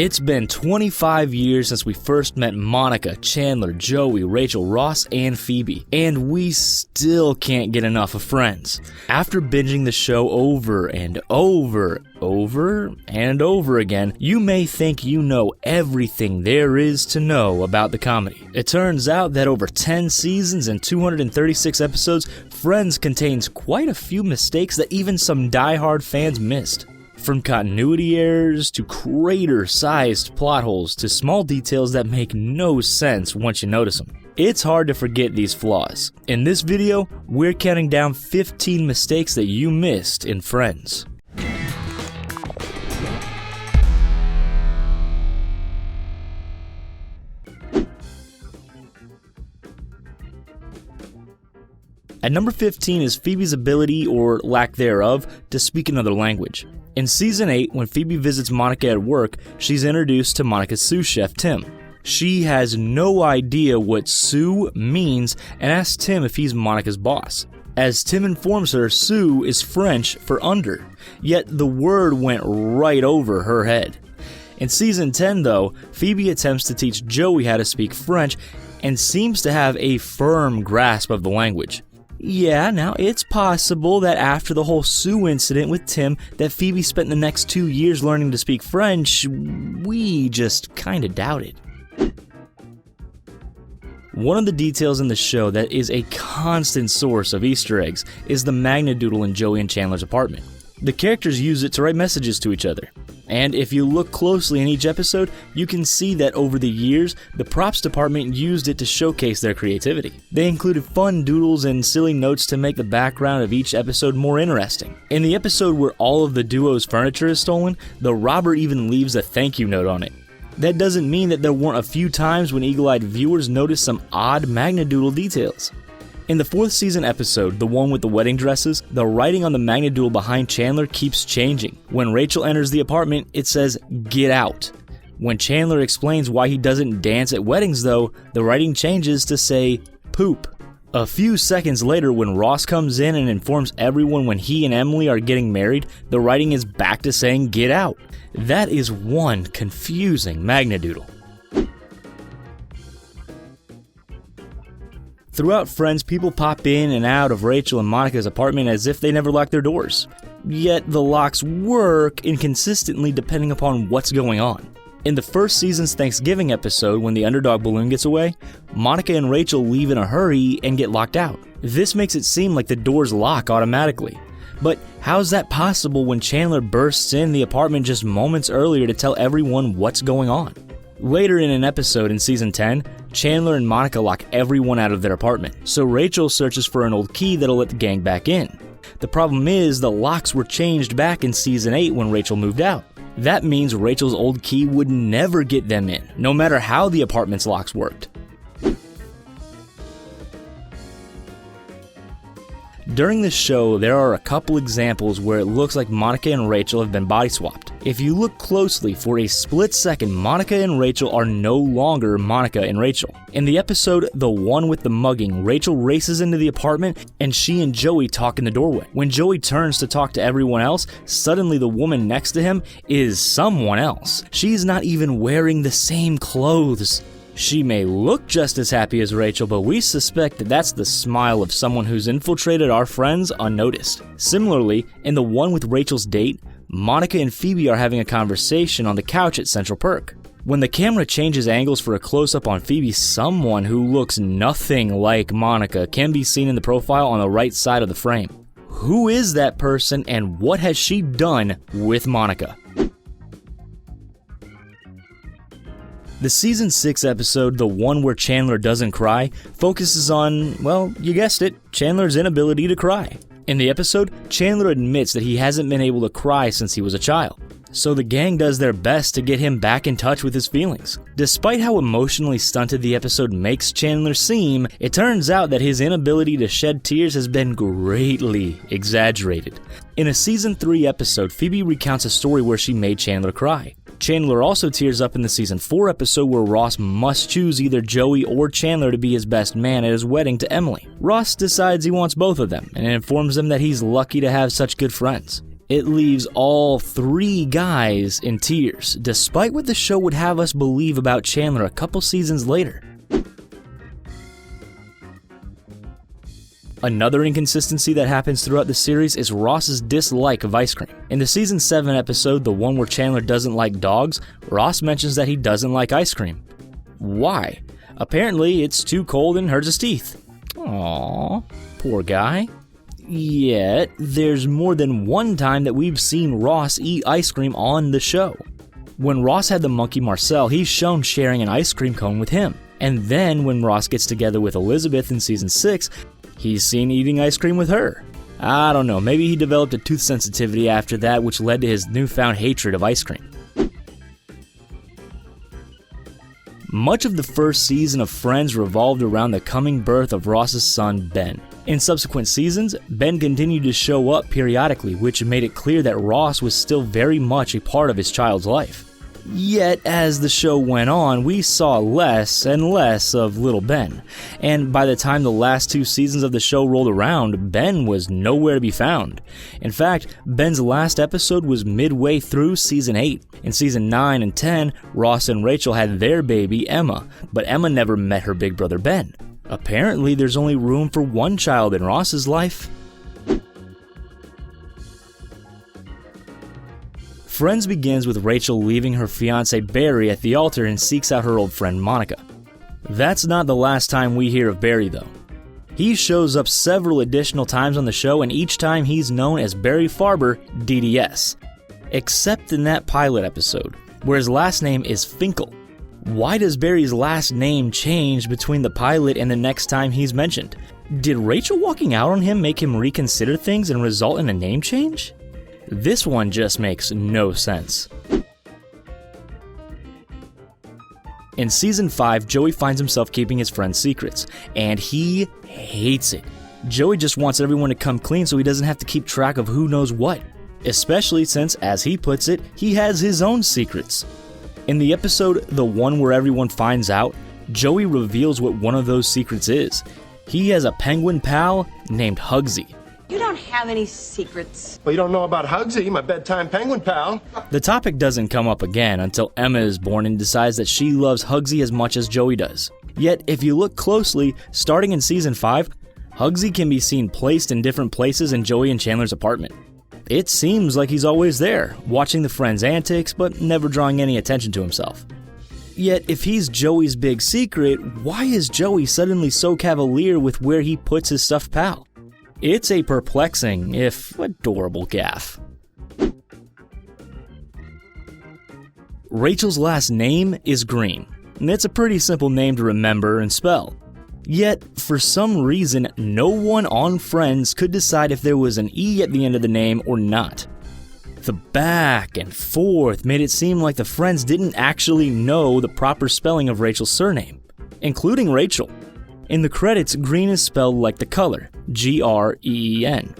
It's been 25 years since we first met Monica, Chandler, Joey, Rachel, Ross, and Phoebe, and we still can't get enough of Friends. After binging the show over and over again, you may think you know everything there is to know about the comedy. It turns out that over 10 seasons and 236 episodes, Friends contains quite a few mistakes that even some die-hard fans missed. From continuity errors to crater-sized plot holes to small details that make no sense once you notice them. It's hard to forget these flaws. In this video, we're counting down 15 mistakes that you missed in Friends. At number 15 is Phoebe's ability, or lack thereof, to speak another language. In Season 8, when Phoebe visits Monica at work, she's introduced to Monica's sous chef, Tim. She has no idea what sous means and asks Tim if he's Monica's boss. As Tim informs her, sous is French for under, yet the word went right over her head. In Season 10, though, Phoebe attempts to teach Joey how to speak French and seems to have a firm grasp of the language. Yeah, now it's possible that after the whole Sue incident with Tim that Phoebe spent the next 2 years learning to speak French. We just kinda doubt it. One of the details in the show that is a constant source of Easter eggs is the MAGNA doodle in Joey and Chandler's apartment. The characters use it to write messages to each other. And if you look closely in each episode, you can see that over the years, the props department used it to showcase their creativity. They included fun doodles and silly notes to make the background of each episode more interesting. In the episode where all of the duo's furniture is stolen, the robber even leaves a thank you note on it. That doesn't mean that there weren't a few times when eagle-eyed viewers noticed some odd MAGNA doodle details. In the 4th season episode, the one with the wedding dresses, the writing on the MAGNA doodle behind Chandler keeps changing. When Rachel enters the apartment, it says, "Get out." When Chandler explains why he doesn't dance at weddings though, the writing changes to say, "Poop." A few seconds later, when Ross comes in and informs everyone when he and Emily are getting married, the writing is back to saying, "Get out." That is one confusing MAGNA doodle. Throughout Friends, people pop in and out of Rachel and Monica's apartment as if they never locked their doors. Yet the locks work inconsistently depending upon what's going on. In the first season's Thanksgiving episode, when the underdog balloon gets away, Monica and Rachel leave in a hurry and get locked out. This makes it seem like the doors lock automatically. But how's that possible when Chandler bursts in the apartment just moments earlier to tell everyone what's going on? Later in an episode in Season 10, Chandler and Monica lock everyone out of their apartment, so Rachel searches for an old key that'll let the gang back in. The problem is the locks were changed back in Season 8 when Rachel moved out. That means Rachel's old key would never get them in, no matter how the apartment's locks worked. During this show, there are a couple examples where it looks like Monica and Rachel have been body swapped. If you look closely, for a split second, Monica and Rachel are no longer Monica and Rachel. In the episode, the one with the mugging, Rachel races into the apartment and she and Joey talk in the doorway. When Joey turns to talk to everyone else, suddenly the woman next to him is someone else. She's not even wearing the same clothes. She may look just as happy as Rachel, but we suspect that that's the smile of someone who's infiltrated our friends unnoticed. Similarly, in the one with Rachel's date, Monica and Phoebe are having a conversation on the couch at Central Perk. When the camera changes angles for a close-up on Phoebe, someone who looks nothing like Monica can be seen in the profile on the right side of the frame. Who is that person and what has she done with Monica? The Season 6 episode, the one where Chandler doesn't cry, focuses on, well, you guessed it, Chandler's inability to cry. In the episode, Chandler admits that he hasn't been able to cry since he was a child, so the gang does their best to get him back in touch with his feelings. Despite how emotionally stunted the episode makes Chandler seem, it turns out that his inability to shed tears has been greatly exaggerated. In a Season 3 episode, Phoebe recounts a story where she made Chandler cry. Chandler also tears up in the Season 4 episode where Ross must choose either Joey or Chandler to be his best man at his wedding to Emily. Ross decides he wants both of them and informs them that he's lucky to have such good friends. It leaves all 3 guys in tears, despite what the show would have us believe about Chandler a couple seasons later. Another inconsistency that happens throughout the series is Ross's dislike of ice cream. In the season 7 episode, the one where Chandler doesn't like dogs, Ross mentions that he doesn't like ice cream. Why? Apparently, it's too cold and hurts his teeth. Aww, poor guy. Yet, there's more than one time that we've seen Ross eat ice cream on the show. When Ross had the monkey Marcel, he's shown sharing an ice cream cone with him. And then when Ross gets together with Elizabeth in season 6, he's seen eating ice cream with her. I don't know, maybe he developed a tooth sensitivity after that, which led to his newfound hatred of ice cream. Much of the first season of Friends revolved around the coming birth of Ross's son, Ben. In subsequent seasons, Ben continued to show up periodically, which made it clear that Ross was still very much a part of his child's life. Yet, as the show went on, we saw less and less of little Ben, and by the time the last 2 seasons of the show rolled around, Ben was nowhere to be found. In fact, Ben's last episode was midway through season 8. In season 9 and 10, Ross and Rachel had their baby, Emma, but Emma never met her big brother Ben. Apparently, there's only room for one child in Ross's life. Friends begins with Rachel leaving her fiancé Barry at the altar and seeks out her old friend Monica. That's not the last time we hear of Barry though. He shows up several additional times on the show, and each time he's known as Barry Farber, DDS. Except in that pilot episode, where his last name is Finkel. Why does Barry's last name change between the pilot and the next time he's mentioned? Did Rachel walking out on him make him reconsider things and result in a name change? This one just makes no sense. In season 5, Joey finds himself keeping his friend's secrets, and he hates it. Joey just wants everyone to come clean so he doesn't have to keep track of who knows what, especially since, as he puts it, he has his own secrets. In the episode, the one where everyone finds out, Joey reveals what one of those secrets is. He has a penguin pal named HUGSY. You don't have any secrets. Well, you don't know about Hugsy, my bedtime penguin pal. The topic doesn't come up again until Emma is born and decides that she loves Hugsy as much as Joey does. Yet, if you look closely, starting in season 5, Hugsy can be seen placed in different places in Joey and Chandler's apartment. It seems like he's always there, watching the friends' antics, but never drawing any attention to himself. Yet, if he's Joey's big secret, why is Joey suddenly so cavalier with where he puts his stuffed pal? It's a perplexing, if adorable gaffe. Rachel's last name is Green, and it's a pretty simple name to remember and spell. Yet, for some reason, no one on Friends could decide if there was an E at the end of the name or not. The back and forth made it seem like the Friends didn't actually know the proper spelling of Rachel's surname, including Rachel. In the credits, Green is spelled like the color, Green.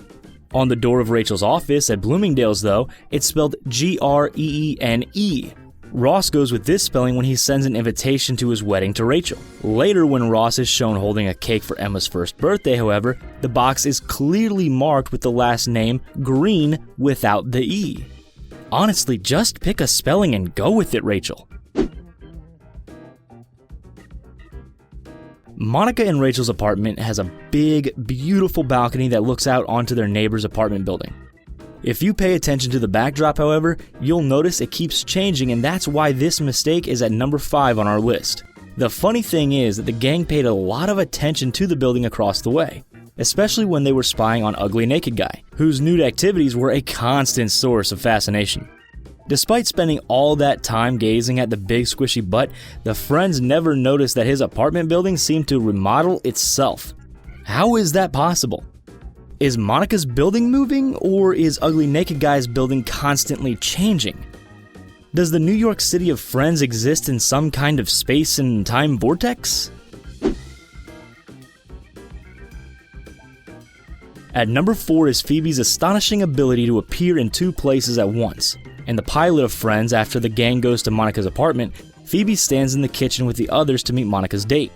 On the door of Rachel's office at Bloomingdale's, though, it's spelled Greene. Ross goes with this spelling when he sends an invitation to his wedding to Rachel. Later, when Ross is shown holding a cake for Emma's first birthday, however, the box is clearly marked with the last name Green without the E. Honestly, just pick a spelling and go with it, Rachel. Monica and Rachel's apartment has a big, beautiful balcony that looks out onto their neighbor's apartment building. If you pay attention to the backdrop, however, you'll notice it keeps changing, and that's why this mistake is at number 5 on our list. The funny thing is that the gang paid a lot of attention to the building across the way, especially when they were spying on Ugly Naked Guy, whose nude activities were a constant source of fascination. Despite spending all that time gazing at the big squishy butt, the friends never noticed that his apartment building seemed to remodel itself. How is that possible? Is Monica's building moving, or is Ugly Naked Guy's building constantly changing? Does the New York City of Friends exist in some kind of space and time vortex? At number 4 is Phoebe's astonishing ability to appear in 2 places at once. In the pilot of Friends, after the gang goes to Monica's apartment, Phoebe stands in the kitchen with the others to meet Monica's date.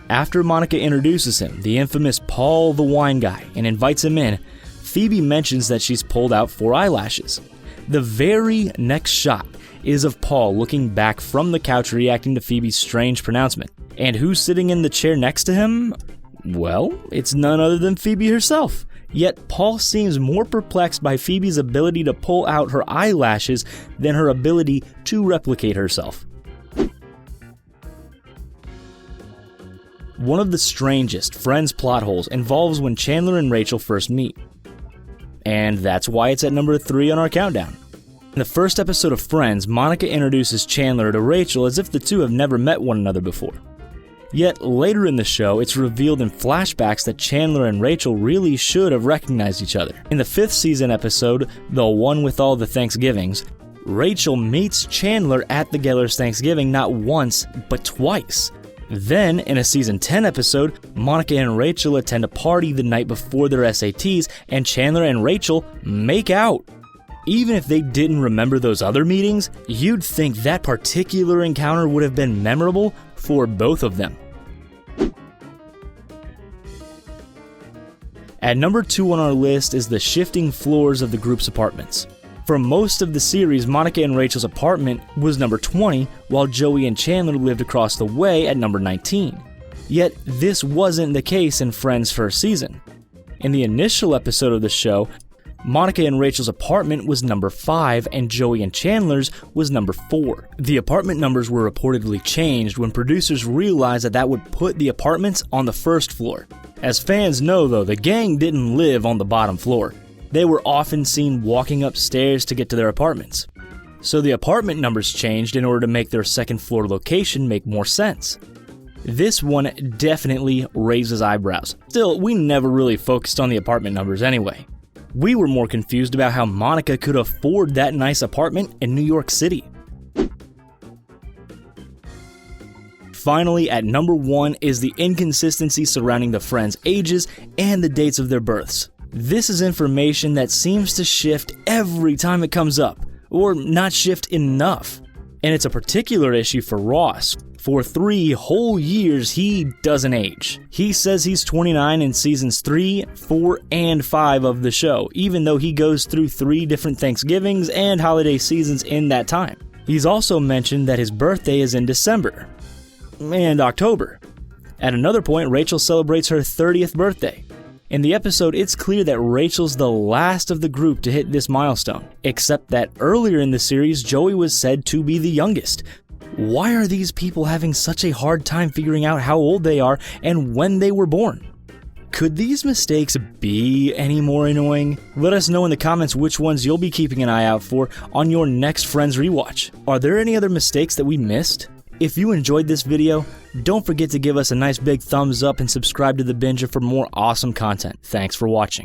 After Monica introduces him, the infamous Paul the wine guy, and invites him in, Phoebe mentions that she's pulled out 4 eyelashes. The very next shot is of Paul looking back from the couch reacting to Phoebe's strange pronouncement. And who's sitting in the chair next to him? Well, it's none other than Phoebe herself. Yet Paul seems more perplexed by Phoebe's ability to pull out her eyelashes than her ability to replicate herself. One of the strangest Friends plot holes involves when Chandler and Rachel first meet. And that's why it's at number 3 on our countdown. In the first episode of Friends, Monica introduces Chandler to Rachel as if the two have never met one another before. Yet later in the show, it's revealed in flashbacks that Chandler and Rachel really should have recognized each other. In the 5th season episode, The One with All the Thanksgivings, Rachel meets Chandler at the Geller's Thanksgiving not once, but twice. Then, in a season 10 episode, Monica and Rachel attend a party the night before their SATs, and Chandler and Rachel make out. Even if they didn't remember those other meetings, you'd think that particular encounter would have been memorable for both of them. At number 2 on our list is the shifting floors of the group's apartments. For most of the series, Monica and Rachel's apartment was number 20, while Joey and Chandler lived across the way at number 19. Yet, this wasn't the case in Friends' first season. In the initial episode of the show, Monica and Rachel's apartment was number 5 and Joey and Chandler's was number 4. The apartment numbers were reportedly changed when producers realized that would put the apartments on the first floor. As fans know though, the gang didn't live on the bottom floor. They were often seen walking upstairs to get to their apartments. So the apartment numbers changed in order to make their second floor location make more sense. This one definitely raises eyebrows. Still, we never really focused on the apartment numbers anyway. We were more confused about how Monica could afford that nice apartment in New York City. Finally, at number 1 is the inconsistency surrounding the friends' ages and the dates of their births. This is information that seems to shift every time it comes up, or not shift enough. And it's a particular issue for Ross. For 3 whole years, he doesn't age. He says he's 29 in seasons 3, 4, and 5 of the show, even though he goes through 3 different Thanksgivings and holiday seasons in that time. He's also mentioned that his birthday is in December and October. At another point, Rachel celebrates her 30th birthday. In the episode, it's clear that Rachel's the last of the group to hit this milestone, except that earlier in the series, Joey was said to be the youngest. Why are these people having such a hard time figuring out how old they are and when they were born? Could these mistakes be any more annoying? Let us know in the comments which ones you'll be keeping an eye out for on your next Friends rewatch. Are there any other mistakes that we missed? If you enjoyed this video, don't forget to give us a nice big thumbs up and subscribe to The Binger for more awesome content. Thanks for watching.